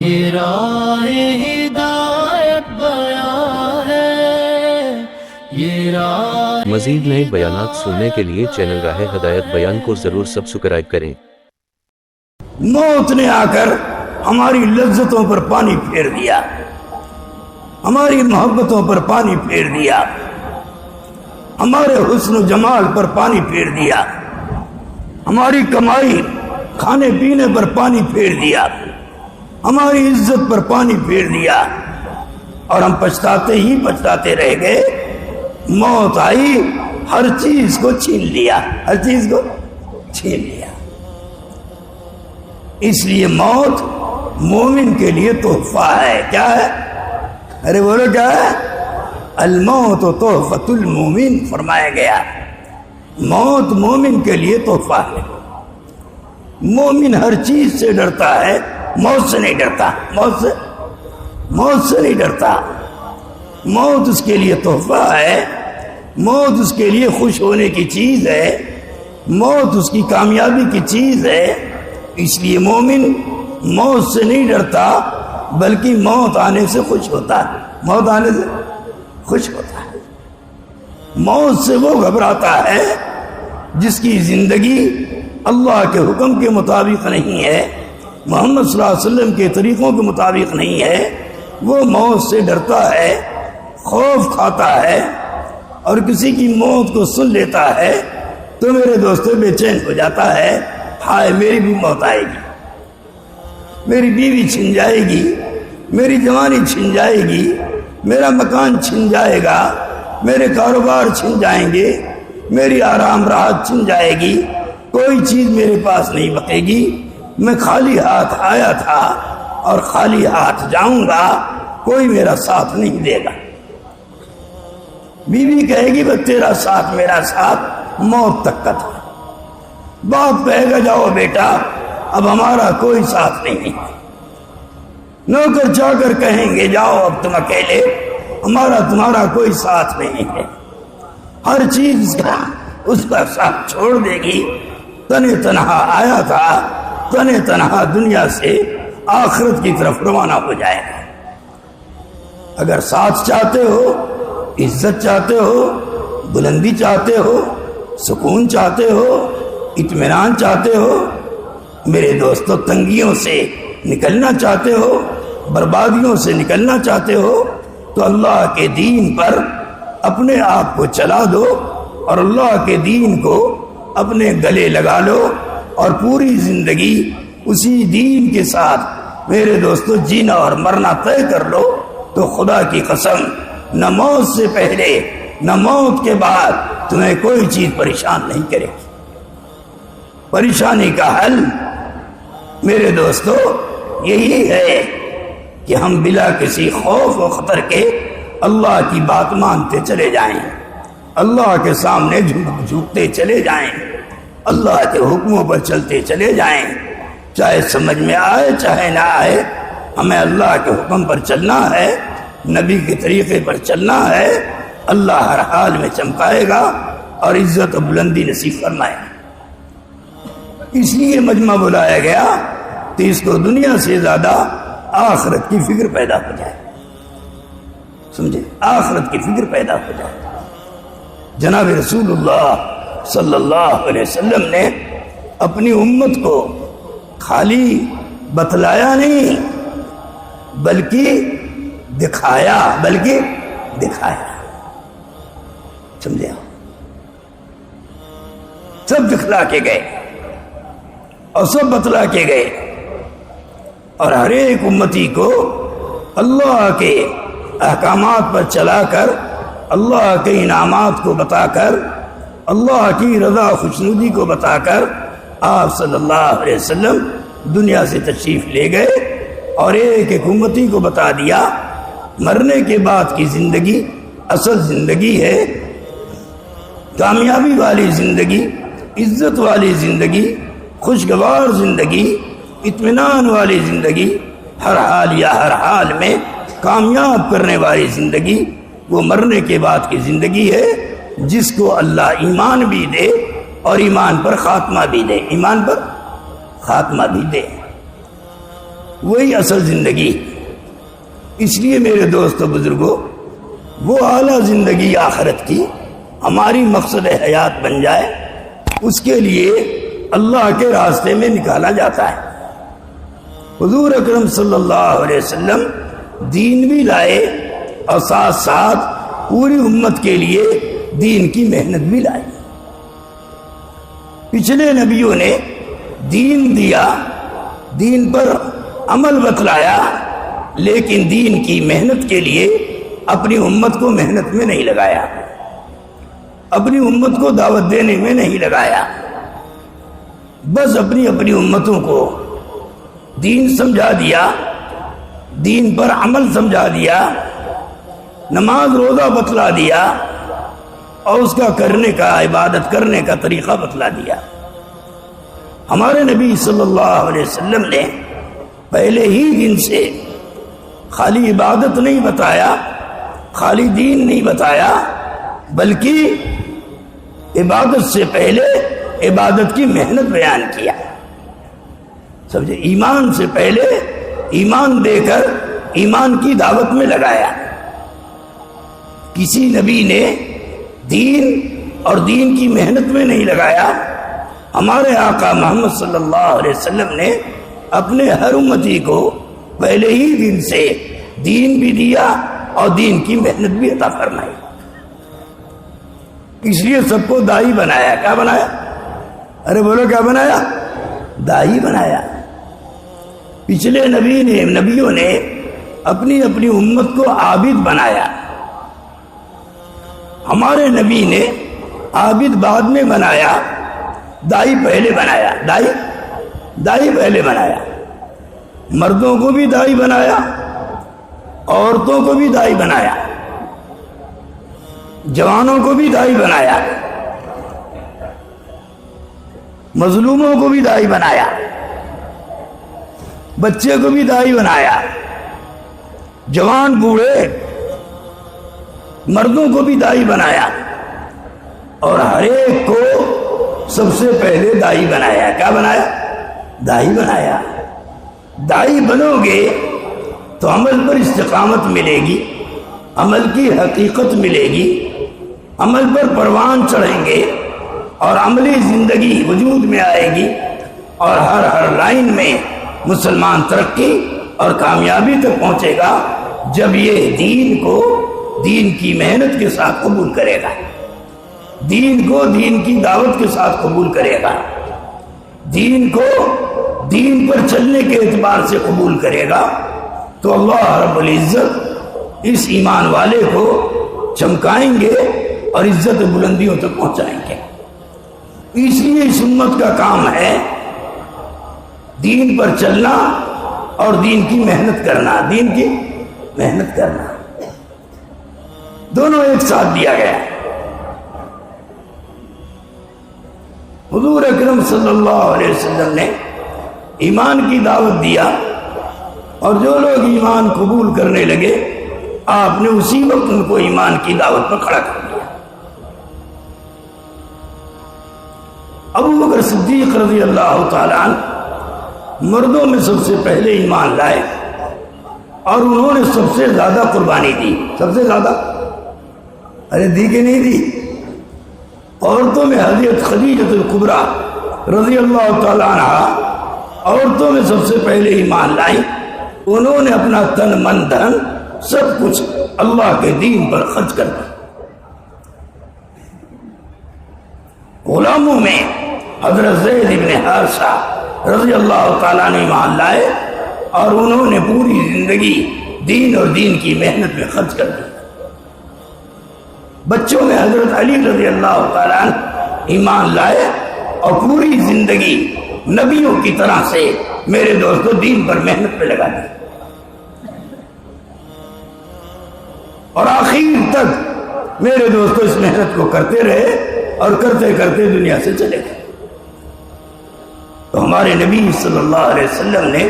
یہ راہ ہدایت بیان ہے، یہ راہ۔ مزید نئے بیانات سننے کے لیے چینل راہ ہدایت بیان کو ضرور سبسکرائب کریں۔ موت نے آ کر ہماری لذتوں پر پانی پھیر دیا، ہماری محبتوں پر پانی پھیر دیا، ہمارے حسن و جمال پر پانی پھیر دیا، ہماری کمائی کھانے پینے پر پانی پھیر دیا، ہماری عزت پر پانی پھیر دیا، اور ہم پچھتاتے ہی پچھتاتے رہ گئے۔ موت آئی، ہر چیز کو چھین لیا، ہر چیز کو چھین لیا۔ اس لیے موت مومن کے لیے تحفہ ہے۔ کیا ہے؟ ارے بولو کیا ہے؟ الموت تحفۃ المومن فرمایا گیا۔ موت مومن کے لیے تحفہ ہے۔ مومن ہر چیز سے ڈرتا ہے، موت سے نہیں ڈرتا، موت سے نہیں ڈرتا۔ موت اس کے لیے تحفہ ہے، موت اس کے لیے خوش ہونے کی چیز ہے، موت اس کی کامیابی کی چیز ہے۔ اس لیے مومن موت سے نہیں ڈرتا، بلکہ موت آنے سے خوش ہوتا ہے، موت آنے سے خوش ہوتا ہے۔ موت سے وہ گھبراتا ہے جس کی زندگی اللہ کے حکم کے مطابق نہیں ہے، محمد صلی اللہ علیہ وسلم کے طریقوں کے مطابق نہیں ہے، وہ موت سے ڈرتا ہے، خوف کھاتا ہے، اور کسی کی موت کو سن لیتا ہے تو میرے دوستوں بے چین ہو جاتا ہے۔ ہائے میری بھی موت آئے گی، میری بیوی چھن جائے گی، میری جوانی چھن جائے گی، میرا مکان چھن جائے گا، میرے کاروبار چھن جائیں گے، میری آرام راحت چھن جائے گی، کوئی چیز میرے پاس نہیں بقے گی، میں خالی ہاتھ آیا تھا اور خالی ہاتھ جاؤں گا، کوئی میرا ساتھ نہیں دے گا۔ بیوی کہے گی بس تیرا ساتھ میرا ساتھ موت تک کا تھا۔ باپ کہے گا جاؤ بیٹا اب ہمارا کوئی ساتھ نہیں ہے۔ نوکر چاکر کہیں گے جاؤ اب تم اکیلے، ہمارا تمہارا کوئی ساتھ نہیں ہے۔ ہر چیز کا اس کا ساتھ چھوڑ دے گی۔ تنے تنہا آیا تھا، تنے تنہا دنیا سے آخرت کی طرف روانہ ہو جائے گا۔ اگر ساتھ چاہتے ہو، عزت چاہتے ہو، بلندی چاہتے ہو، سکون چاہتے ہو، اطمینان چاہتے ہو، میرے دوستو تنگیوں سے نکلنا چاہتے ہو، بربادیوں سے نکلنا چاہتے ہو، تو اللہ کے دین پر اپنے آپ کو چلا دو اور اللہ کے دین کو اپنے گلے لگا لو، اور پوری زندگی اسی دین کے ساتھ میرے دوستو جینا اور مرنا طے کر لو، تو خدا کی قسم نہ موت سے پہلے نہ موت کے بعد تمہیں کوئی چیز پریشان نہیں کرے گی۔ پریشانی کا حل میرے دوستو یہی ہے کہ ہم بلا کسی خوف و خطر کے اللہ کی بات مانتے چلے جائیں، اللہ کے سامنے جھکتے چلے جائیں، اللہ کے حکموں پر چلتے چلے جائیں، چاہے سمجھ میں آئے چاہے نہ آئے، ہمیں اللہ کے حکم پر چلنا ہے، نبی کے طریقے پر چلنا ہے۔ اللہ ہر حال میں چمکائے گا اور عزت و بلندی نصیب فرمائے گا۔ اس لیے مجمع بلایا گیا کہ اس کو دنیا سے زیادہ آخرت کی فکر پیدا ہو جائے، سمجھے، آخرت کی فکر پیدا ہو جائے۔ جناب رسول اللہ صلی اللہ علیہ وسلم نے اپنی امت کو خالی بتلایا نہیں بلکہ دکھایا، سمجھے، سب دکھلا کے گئے اور سب بتلا کے گئے، اور ہر ایک امتی کو اللہ کے احکامات پر چلا کر، اللہ کے انعامات کو بتا کر، اللہ کی رضا خوشنودی کو بتا کر آپ صلی اللہ علیہ وسلم دنیا سے تشریف لے گئے، اور ایک ایک امتی کو بتا دیا مرنے کے بعد کی زندگی اصل زندگی ہے، کامیابی والی زندگی، عزت والی زندگی، خوشگوار زندگی، اطمینان والی زندگی، ہر حال یا ہر حال میں کامیاب کرنے والی زندگی وہ مرنے کے بعد کی زندگی ہے، جس کو اللہ ایمان بھی دے اور ایمان پر خاتمہ بھی دے، ایمان پر خاتمہ بھی دے۔ وہی اصل زندگی. اس لیے میرے دوستو بزرگوں، وہ اعلیٰ زندگی آخرت کی ہماری مقصد حیات بن جائے، اس کے لیے اللہ کے راستے میں نکالا جاتا ہے. حضور اکرم صلی اللہ علیہ وسلم دین بھی لائے اور ساتھ ساتھ پوری امت کے لیے دین کی محنت بھی لائی. پچھلے نبیوں نے دین دیا، دین پر عمل بتلایا، لیکن دین کی محنت کے لیے اپنی امت کو محنت میں نہیں لگایا، اپنی امت کو دعوت دینے میں نہیں لگایا. بس اپنی اپنی امتوں کو دین سمجھا دیا، دین پر عمل سمجھا دیا، نماز روزہ بتلا دیا اور اس کا کرنے کا، عبادت کرنے کا طریقہ بتلا دیا. ہمارے نبی صلی اللہ علیہ وسلم نے پہلے ہی دن سے خالی عبادت نہیں بتایا، خالی دین نہیں بتایا، بلکہ عبادت سے پہلے عبادت کی محنت بیان کیا. سمجھے؟ ایمان سے پہلے ایمان دے کر ایمان کی دعوت میں لگایا. کسی نبی نے دین اور دین کی محنت میں نہیں لگایا. ہمارے آقا محمد صلی اللہ علیہ وسلم نے اپنے ہر امتی کو پہلے ہی دن سے دین بھی دیا اور دین کی محنت بھی عطا فرمائی. اس لیے سب کو دائی بنایا. کیا بنایا؟ ارے بولو کیا بنایا؟ دائی بنایا. پچھلے نبیوں نے اپنی اپنی امت کو عابد بنایا. ہمارے نبی نے عابد بعد میں بنایا، دائی پہلے بنایا. دائی پہلے بنایا. مردوں کو بھی دائی بنایا، عورتوں کو بھی دائی بنایا، جوانوں کو بھی دائی بنایا، مظلوموں کو بھی دائی بنایا، بچے کو بھی دائی بنایا، جوان بوڑھے مردوں کو بھی دائی بنایا، اور ہر ایک کو سب سے پہلے دائی بنایا. کیا بنایا؟ دائی بنایا. دائی بنو گے تو عمل پر استقامت ملے گی، عمل کی حقیقت ملے گی، عمل پر پروان چڑھیں گے اور عملی زندگی وجود میں آئے گی، اور ہر لائن میں مسلمان ترقی اور کامیابی تک پہنچے گا جب یہ دین کو دین کی محنت کے ساتھ قبول کرے گا، دین کو دین کی دعوت کے ساتھ قبول کرے گا، دین کو دین پر چلنے کے اعتبار سے قبول کرے گا. تو اللہ رب العزت اس ایمان والے کو چمکائیں گے اور عزت بلندیوں تک پہنچائیں گے. اس لیے اس امت کا کام ہے دین پر چلنا اور دین کی محنت کرنا. دین کی محنت کرنا دونوں ایک ساتھ دیا گیا. حضور اکرم صلی اللہ علیہ وسلم نے ایمان کی دعوت دیا، اور جو لوگ ایمان قبول کرنے لگے آپ نے اسی وقت ان کو ایمان کی دعوت پر کھڑا کر دیا. ابو بکر صدیق رضی اللہ تعالی عنہ مردوں میں سب سے پہلے ایمان لائے، اور انہوں نے سب سے زیادہ قربانی دی. سب سے زیادہ ارے دی کہ نہیں دی؟ عورتوں میں حضرت خدیجہ الکبریٰ رضی اللہ تعالی عنہ عورتوں میں سب سے پہلے ایمان لائی. انہوں نے اپنا تن من دھن سب کچھ اللہ کے دین پر خرچ کر دیا. غلاموں میں حضرت زید بن حارثہ رضی اللہ تعالیٰ نے ایمان لائے، اور انہوں نے پوری زندگی دین اور دین کی محنت میں خرچ کر دی. بچوں میں حضرت علی رضی اللہ تعالیٰ عنہ ایمان لائے اور پوری زندگی نبیوں کی طرح سے میرے دوستوں دین پر محنت پہ لگا دی، اور آخر تک میرے دوستوں اس محنت کو کرتے رہے اور کرتے کرتے دنیا سے چلے گئے. تو ہمارے نبی صلی اللہ علیہ وسلم نے